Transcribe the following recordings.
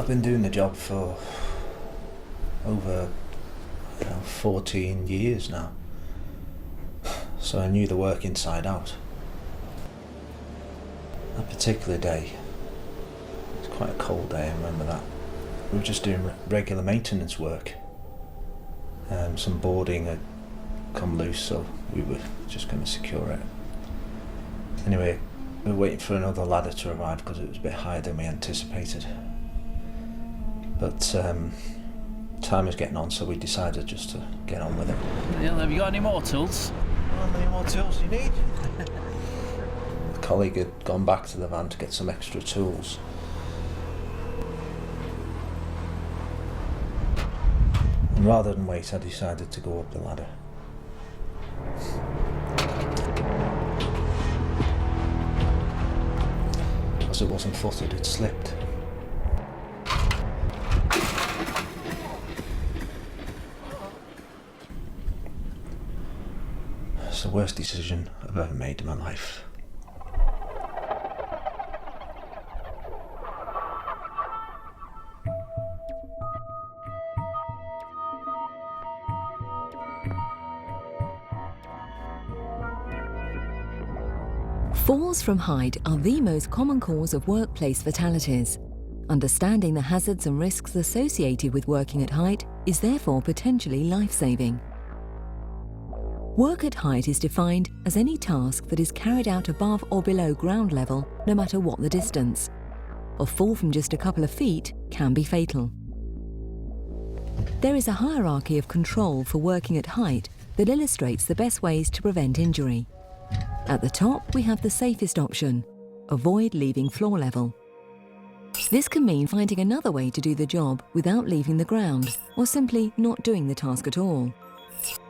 I've been doing the job for over 14 years now, so I knew the work inside out. That particular day, it was quite a cold day, I remember that. We were just doing regular maintenance work. Some boarding had come loose, so we were just going to secure it. Anyway, we were waiting for another ladder to arrive because it was a bit higher than we anticipated. But time was getting on, so we decided just to get on with it. Yeah, have you got any more tools? How many more tools do you need? A colleague had gone back to the van to get some extra tools. And rather than wait, I decided to go up the ladder. As it wasn't footed, it slipped. It's the worst decision I've ever made in my life. Falls from height are the most common cause of workplace fatalities. Understanding the hazards and risks associated with working at height is therefore potentially life-saving. Work at height is defined as any task that is carried out above or below ground level, no matter what the distance. A fall from just a couple of feet can be fatal. There is a hierarchy of control for working at height that illustrates the best ways to prevent injury. At the top, we have the safest option: avoid leaving floor level. This can mean finding another way to do the job without leaving the ground, or simply not doing the task at all.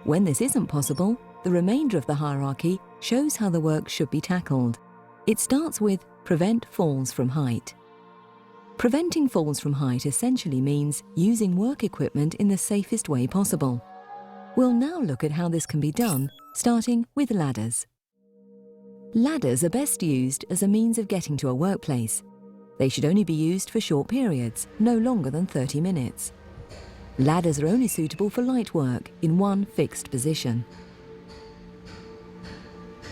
When this isn't possible, the remainder of the hierarchy shows how the work should be tackled. It starts with prevent falls from height. Preventing falls from height essentially means using work equipment in the safest way possible. We'll now look at how this can be done, starting with ladders. Ladders are best used as a means of getting to a workplace. They should only be used for short periods, no longer than 30 minutes. Ladders are only suitable for light work in one fixed position.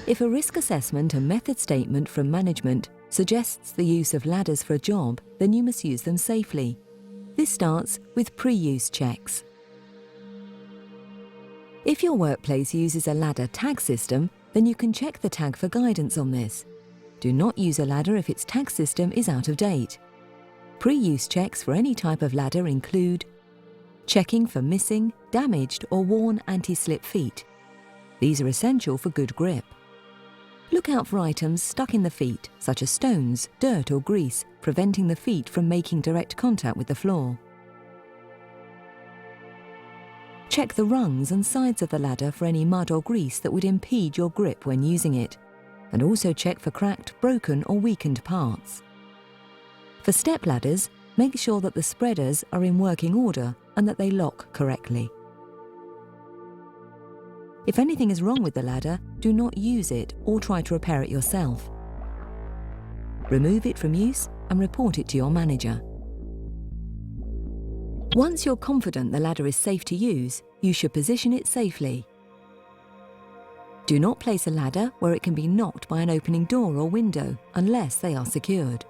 If a risk assessment and method statement from management suggests the use of ladders for a job, then you must use them safely. This starts with pre-use checks. If your workplace uses a ladder tag system, then you can check the tag for guidance on this. Do not use a ladder if its tag system is out of date. Pre-use checks for any type of ladder include checking for missing, damaged or worn anti-slip feet. These are essential for good grip. Look out for items stuck in the feet, such as stones, dirt or grease, preventing the feet from making direct contact with the floor. Check the rungs and sides of the ladder for any mud or grease that would impede your grip when using it, and also check for cracked, broken or weakened parts. For step ladders, make sure that the spreaders are in working order and that they lock correctly. If anything is wrong with the ladder, do not use it or try to repair it yourself. Remove it from use and report it to your manager. Once you're confident the ladder is safe to use, you should position it safely. Do not place a ladder where it can be knocked by an opening door or window unless they are secured.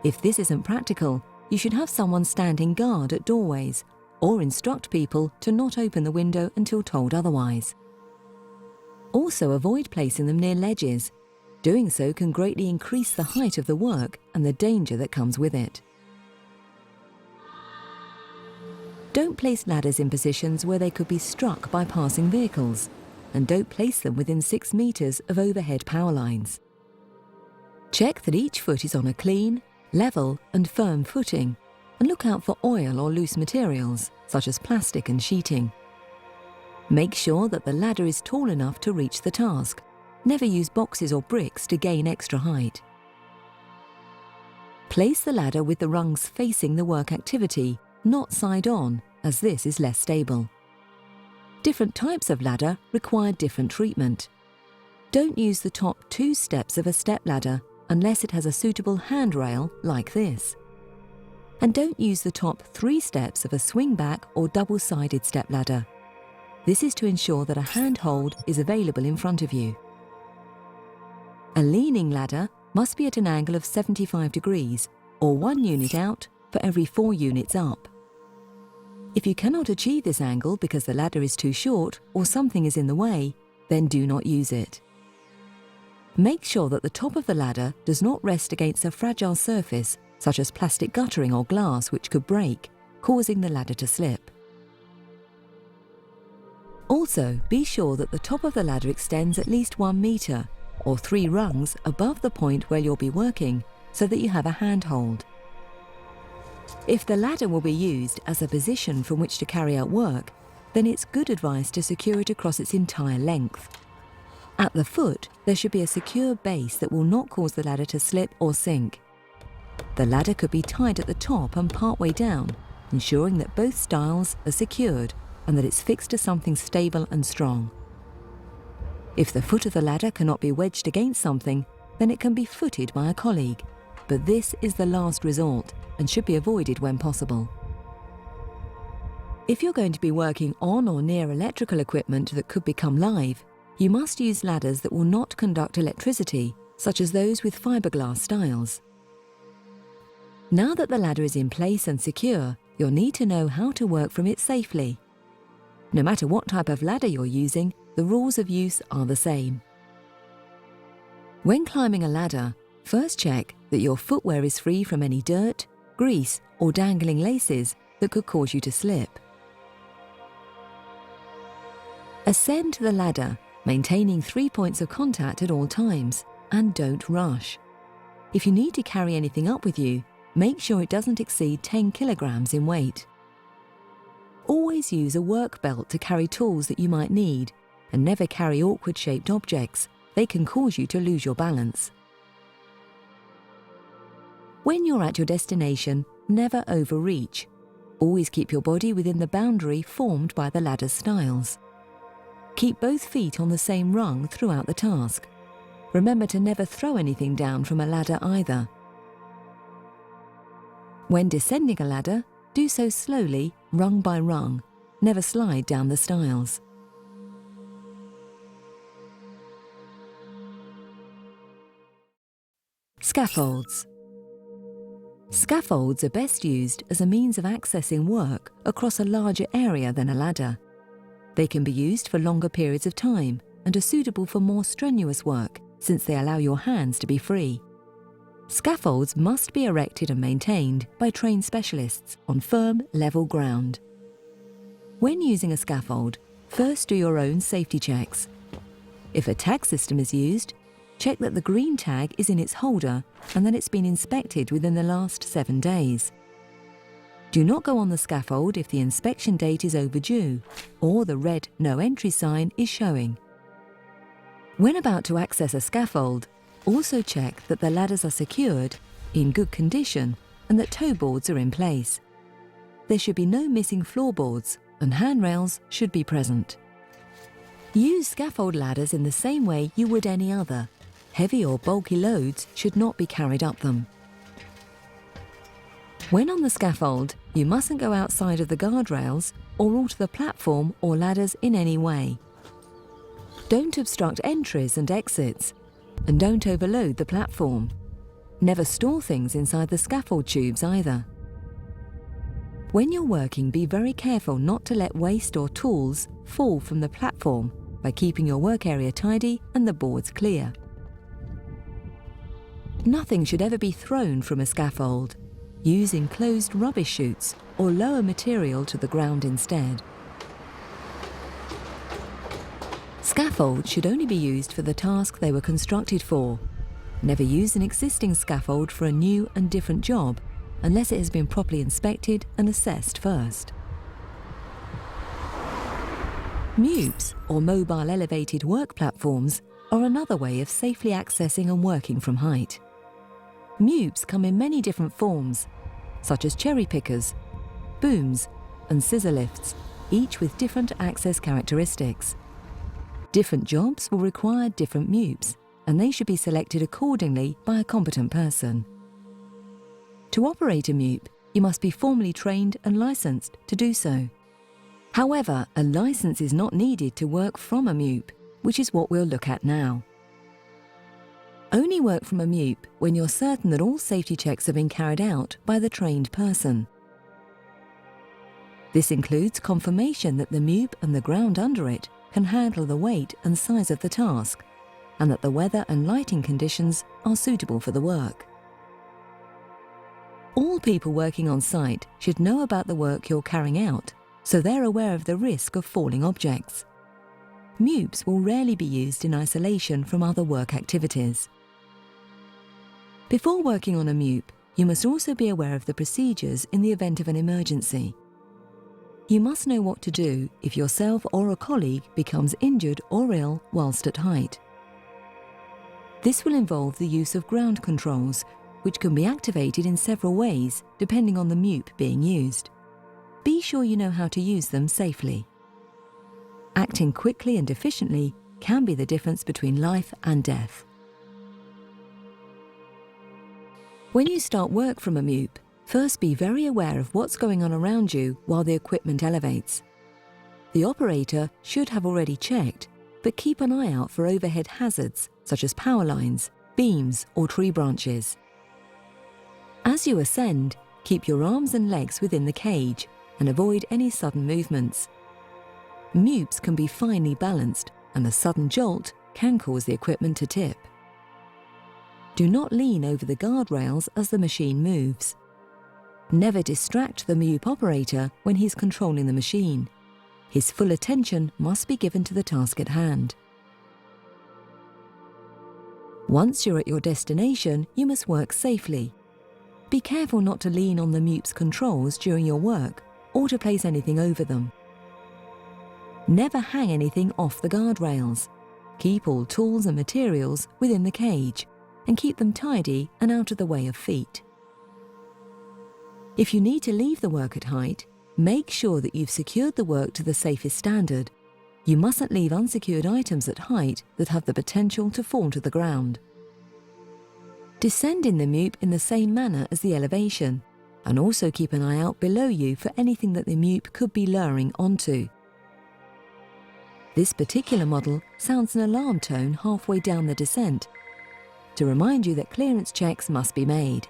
If this isn't practical, you should have someone standing guard at doorways or instruct people to not open the window until told otherwise. Also, avoid placing them near ledges. Doing so can greatly increase the height of the work and the danger that comes with it. Don't place ladders in positions where they could be struck by passing vehicles, and don't place them within 6 meters of overhead power lines. Check that each foot is on a clean, level and firm footing, and look out for oil or loose materials, such as plastic and sheeting. Make sure that the ladder is tall enough to reach the task. Never use boxes or bricks to gain extra height. Place the ladder with the rungs facing the work activity, not side on, as this is less stable. Different types of ladder require different treatment. Don't use the top 2 steps of a step ladder unless it has a suitable handrail like this. And don't use the top 3 steps of a swing-back or double-sided stepladder. This is to ensure that a handhold is available in front of you. A leaning ladder must be at an angle of 75 degrees, or 1 unit out for every 4 units up. If you cannot achieve this angle because the ladder is too short or something is in the way, then do not use it. Make sure that the top of the ladder does not rest against a fragile surface such as plastic guttering or glass, which could break, causing the ladder to slip. Also, be sure that the top of the ladder extends at least 1 metre or 3 rungs above the point where you'll be working, so that you have a handhold. If the ladder will be used as a position from which to carry out work, then it's good advice to secure it across its entire length. At the foot, there should be a secure base that will not cause the ladder to slip or sink. The ladder could be tied at the top and partway down, ensuring that both styles are secured and that it's fixed to something stable and strong. If the foot of the ladder cannot be wedged against something, then it can be footed by a colleague, but this is the last resort and should be avoided when possible. If you're going to be working on or near electrical equipment that could become live, you must use ladders that will not conduct electricity, such as those with fiberglass styles. Now that the ladder is in place and secure, you'll need to know how to work from it safely. No matter what type of ladder you're using, the rules of use are the same. When climbing a ladder, first check that your footwear is free from any dirt, grease, or dangling laces that could cause you to slip. Ascend the ladder, maintaining 3 points of contact at all times, and don't rush. If you need to carry anything up with you, make sure it doesn't exceed 10 kilograms in weight. Always use a work belt to carry tools that you might need, and never carry awkward-shaped objects. They can cause you to lose your balance. When you're at your destination, never overreach. Always keep your body within the boundary formed by the ladder's stiles. Keep both feet on the same rung throughout the task. Remember to never throw anything down from a ladder either. When descending a ladder, do so slowly, rung by rung. Never slide down the stiles. Scaffolds. Scaffolds are best used as a means of accessing work across a larger area than a ladder. They can be used for longer periods of time and are suitable for more strenuous work since they allow your hands to be free. Scaffolds must be erected and maintained by trained specialists on firm, level ground. When using a scaffold, first do your own safety checks. If a tag system is used, check that the green tag is in its holder and that it's been inspected within the last 7 days. Do not go on the scaffold if the inspection date is overdue or the red no entry sign is showing. When about to access a scaffold, also check that the ladders are secured, in good condition, and that toe boards are in place. There should be no missing floorboards and handrails should be present. Use scaffold ladders in the same way you would any other. Heavy or bulky loads should not be carried up them. When on the scaffold, you mustn't go outside of the guardrails or alter the platform or ladders in any way. Don't obstruct entries and exits, and don't overload the platform. Never store things inside the scaffold tubes either. When you're working, be very careful not to let waste or tools fall from the platform by keeping your work area tidy and the boards clear. Nothing should ever be thrown from a scaffold. Use enclosed rubbish chutes or lower material to the ground instead. Scaffolds should only be used for the task they were constructed for. Never use an existing scaffold for a new and different job unless it has been properly inspected and assessed first. MUPs, or mobile elevated work platforms, are another way of safely accessing and working from height. MUPs come in many different forms, such as cherry pickers, booms, and scissor lifts, each with different access characteristics. Different jobs will require different MUPs, and they should be selected accordingly by a competent person. To operate a MUP, you must be formally trained and licensed to do so. However, a license is not needed to work from a MEWP, which is what we'll look at now. Only work from a MEWP when you're certain that all safety checks have been carried out by the trained person. This includes confirmation that the MEWP and the ground under it can handle the weight and size of the task, and that the weather and lighting conditions are suitable for the work. All people working on site should know about the work you're carrying out, so they're aware of the risk of falling objects. MEWPs will rarely be used in isolation from other work activities. Before working on a MEWP, you must also be aware of the procedures in the event of an emergency. You must know what to do if yourself or a colleague becomes injured or ill whilst at height. This will involve the use of ground controls, which can be activated in several ways depending on the MEWP being used. Be sure you know how to use them safely. Acting quickly and efficiently can be the difference between life and death. When you start work from a MEWP, first be very aware of what's going on around you while the equipment elevates. The operator should have already checked, but keep an eye out for overhead hazards such as power lines, beams or tree branches. As you ascend, keep your arms and legs within the cage and avoid any sudden movements. MEWPs can be finely balanced, and a sudden jolt can cause the equipment to tip. Do not lean over the guardrails as the machine moves. Never distract the MEWP operator when he's controlling the machine. His full attention must be given to the task at hand. Once you're at your destination, you must work safely. Be careful not to lean on the MEWP's controls during your work or to place anything over them. Never hang anything off the guardrails. Keep all tools and materials within the cage and keep them tidy and out of the way of feet. If you need to leave the work at height, make sure that you've secured the work to the safest standard. You mustn't leave unsecured items at height that have the potential to fall to the ground. Descend in the MEWP in the same manner as the elevation, and also keep an eye out below you for anything that the MEWP could be lowering onto. This particular model sounds an alarm tone halfway down the descent, to remind you that clearance checks must be made.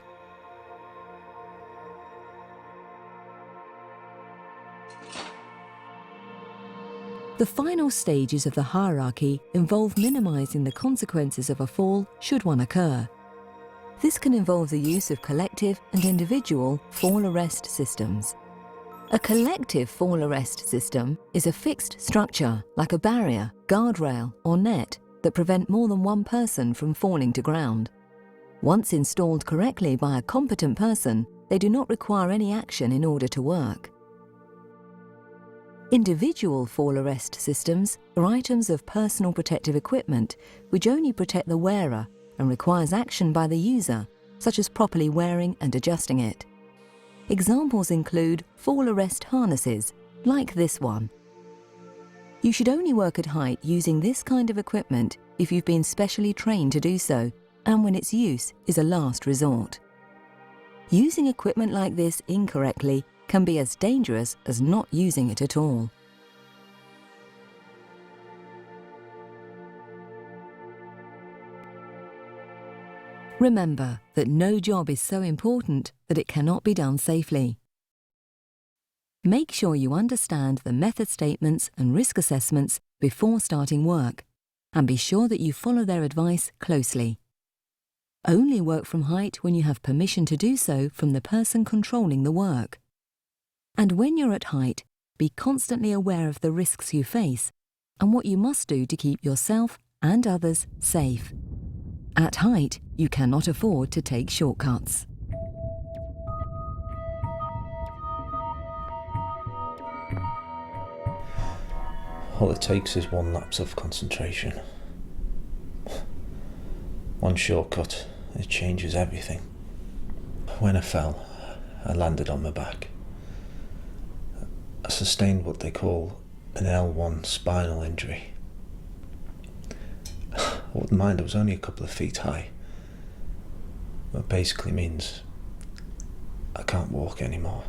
The final stages of the hierarchy involve minimizing the consequences of a fall should one occur. This can involve the use of collective and individual fall arrest systems. A collective fall arrest system is a fixed structure like a barrier, guardrail or net that prevent more than one person from falling to ground. Once installed correctly by a competent person, they do not require any action in order to work. Individual fall arrest systems are items of personal protective equipment which only protect the wearer and requires action by the user, such as properly wearing and adjusting it. Examples include fall arrest harnesses, like this one. You should only work at height using this kind of equipment if you've been specially trained to do so, and when its use is a last resort. Using equipment like this incorrectly can be as dangerous as not using it at all. Remember that no job is so important that it cannot be done safely. Make sure you understand the method statements and risk assessments before starting work, and be sure that you follow their advice closely. Only work from height when you have permission to do so from the person controlling the work. And when you're at height, be constantly aware of the risks you face and what you must do to keep yourself and others safe. At height, you cannot afford to take shortcuts. All it takes is one lapse of concentration. One shortcut, it changes everything. When I fell, I landed on my back. I sustained what they call an L1 spinal injury. I wouldn't mind, I was only a couple of feet high. That basically means I can't walk anymore.